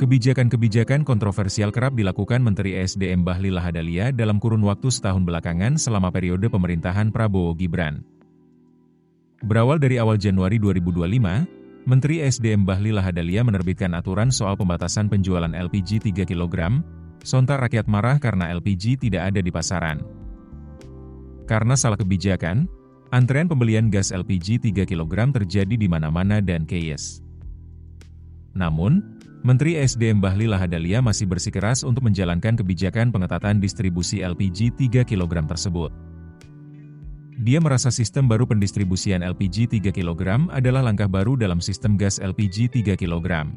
Kebijakan-kebijakan kontroversial kerap dilakukan Menteri ESDM Bahlil Lahadalia dalam kurun waktu setahun belakangan selama periode pemerintahan Prabowo Gibran. Berawal dari awal Januari 2025, Menteri ESDM Bahlil Lahadalia menerbitkan aturan soal pembatasan penjualan LPG 3 kg, sontak rakyat marah karena LPG tidak ada di pasaran. Karena salah kebijakan, antrean pembelian gas LPG 3 kg terjadi di mana-mana dan chaos. Namun, Menteri ESDM Bahlil Lahadalia masih bersikeras untuk menjalankan kebijakan pengetatan distribusi LPG 3 kg tersebut. Dia merasa sistem baru pendistribusian LPG 3 kg adalah langkah baru dalam sistem gas LPG 3 kg.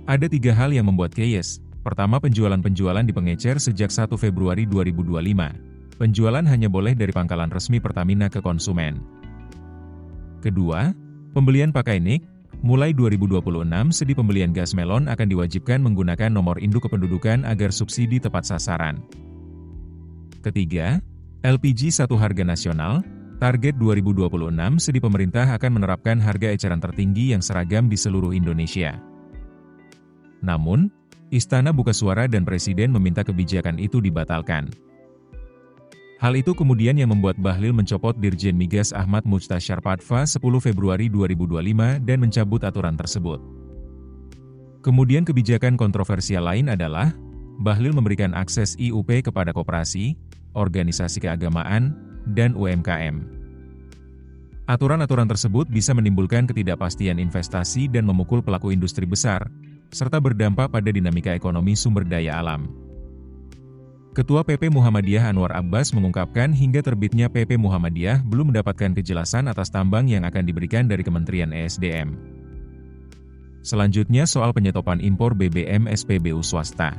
Ada 3 hal yang membuat chaos. Pertama, penjualan dipengecer sejak 1 Februari 2025. Penjualan hanya boleh dari pangkalan resmi Pertamina ke konsumen. Kedua, pembelian pakai NIK. Mulai 2026, sedi pembelian gas melon akan diwajibkan menggunakan nomor induk kependudukan agar subsidi tepat sasaran. Ketiga, LPG satu harga nasional. Target 2026, sedi pemerintah akan menerapkan harga eceran tertinggi yang seragam di seluruh Indonesia. Namun, Istana buka suara dan Presiden meminta kebijakan itu dibatalkan. Hal itu kemudian yang membuat Bahlil mencopot Dirjen Migas Ahmad Mustasyar Patva 10 Februari 2025 dan mencabut aturan tersebut. Kemudian kebijakan kontroversial lain adalah, Bahlil memberikan akses IUP kepada koperasi, organisasi keagamaan, dan UMKM. Aturan-aturan tersebut bisa menimbulkan ketidakpastian investasi dan memukul pelaku industri besar, serta berdampak pada dinamika ekonomi sumber daya alam. Ketua PP Muhammadiyah Anwar Abbas mengungkapkan hingga terbitnya PP Muhammadiyah belum mendapatkan kejelasan atas tambang yang akan diberikan dari Kementerian ESDM. Selanjutnya soal penyetopan impor BBM SPBU swasta.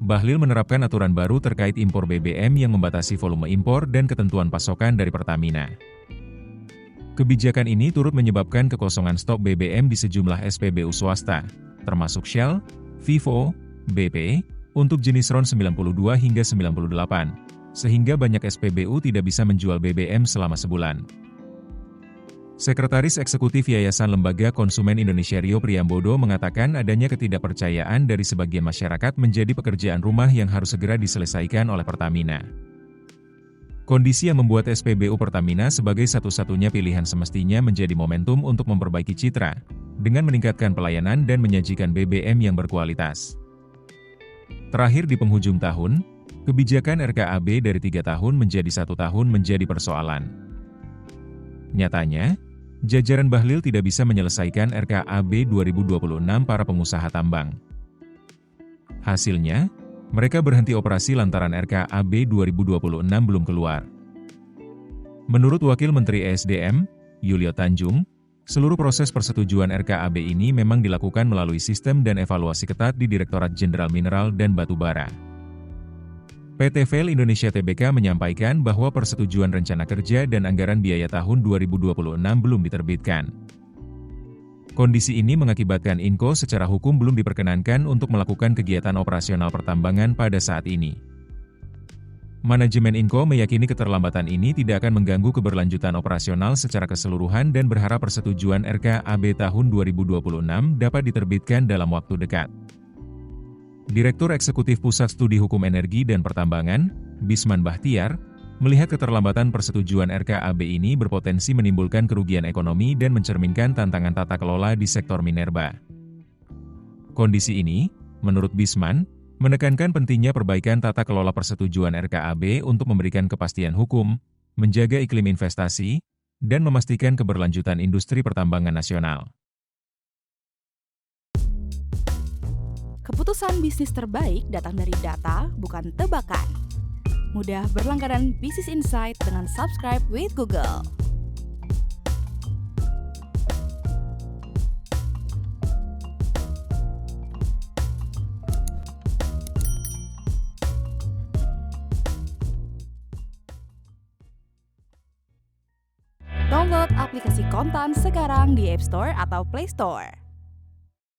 Bahlil menerapkan aturan baru terkait impor BBM yang membatasi volume impor dan ketentuan pasokan dari Pertamina. Kebijakan ini turut menyebabkan kekosongan stok BBM di sejumlah SPBU swasta, termasuk Shell, Vivo, BP, untuk jenis RON 92 hingga 98, sehingga banyak SPBU tidak bisa menjual BBM selama sebulan. Sekretaris Eksekutif Yayasan Lembaga Konsumen Indonesia Rio Priambodo mengatakan adanya ketidakpercayaan dari sebagian masyarakat menjadi pekerjaan rumah yang harus segera diselesaikan oleh Pertamina. Kondisi yang membuat SPBU Pertamina sebagai satu-satunya pilihan semestinya menjadi momentum untuk memperbaiki citra, dengan meningkatkan pelayanan dan menyajikan BBM yang berkualitas. Terakhir di penghujung tahun, kebijakan RKAB dari 3 tahun menjadi 1 tahun menjadi persoalan. Nyatanya, jajaran Bahlil tidak bisa menyelesaikan RKAB 2026 para pengusaha tambang. Hasilnya, mereka berhenti operasi lantaran RKAB 2026 belum keluar. Menurut Wakil Menteri ESDM, Yulio Tanjung, seluruh proses persetujuan RKAB ini memang dilakukan melalui sistem dan evaluasi ketat di Direktorat Jenderal Mineral dan Batubara. PT FEL Indonesia Tbk menyampaikan bahwa persetujuan rencana kerja dan anggaran biaya tahun 2026 belum diterbitkan. Kondisi ini mengakibatkan Inko secara hukum belum diperkenankan untuk melakukan kegiatan operasional pertambangan pada saat ini. Manajemen Inko meyakini keterlambatan ini tidak akan mengganggu keberlanjutan operasional secara keseluruhan dan berharap persetujuan RKAB tahun 2026 dapat diterbitkan dalam waktu dekat. Direktur Eksekutif Pusat Studi Hukum Energi dan Pertambangan, Bisman Bahtiar, melihat keterlambatan persetujuan RKAB ini berpotensi menimbulkan kerugian ekonomi dan mencerminkan tantangan tata kelola di sektor minerba. Kondisi ini, menurut Bisman, menekankan pentingnya perbaikan tata kelola persetujuan RKAB untuk memberikan kepastian hukum, menjaga iklim investasi, dan memastikan keberlanjutan industri pertambangan nasional. Keputusan bisnis terbaik datang dari data, bukan tebakan. Mudah berlangganan Business Insight dengan subscribe with Google. Download aplikasi Kontan sekarang di App Store atau Play Store.